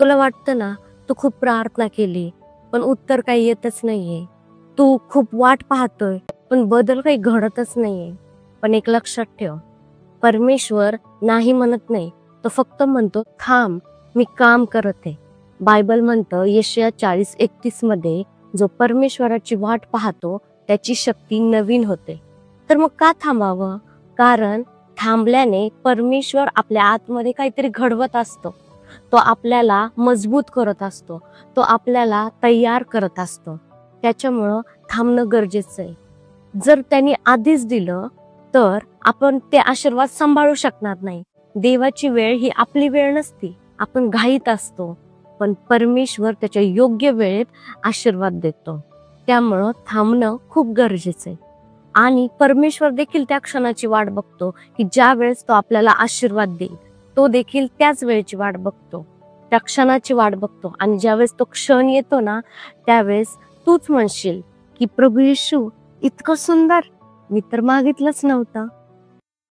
तुला वाटतं ना, तू खूप प्रार्थना केली, पण उत्तर काही येतच नाहीये. तू खूप वाट पाहतोय, पण बदल काही घडतच नाहीये. पण एक लक्षात ठेव, परमेश्वर नाही म्हणत नाही. तो फक्त म्हणतो, थांब, मी काम करत आहे. बायबल म्हणतं यशाया 40:31 मध्ये, जो परमेश्वराची वाट पाहतो त्याची शक्ती नवीन होते. तर मग का थांबावं? कारण थांबल्याने परमेश्वर आपल्या आतमध्ये काहीतरी घडवत असतो. तो आपल्याला मजबूत करत असतो. तो आपल्याला तयार करत असतो. त्याच्यामुळं थांबणं गरजेचं आहे. जर त्यांनी आधीच दिलं तर आपण ते आशीर्वाद सांभाळू शकणार नाही. देवाची वेळ ही आपली वेळ नसती. आपण घाईत असतो, पण परमेश्वर त्याच्या योग्य वेळेत आशीर्वाद देतो. त्यामुळं थांबणं खूप गरजेचं आहे. आणि परमेश्वर देखील त्या क्षणाची वाट बघतो की ज्या वेळेस तो आपल्याला आशीर्वाद देईल. तो देखील त्याच वेळेची वाट बघतो, त्या क्षणाची वाट बघतो. आणि ज्यावेळेस तो क्षण येतो ना, त्यावेळेस तूच म्हणशील की प्रभू येशू, इतकं सुंदर, मी तर मागितलंच नव्हतं.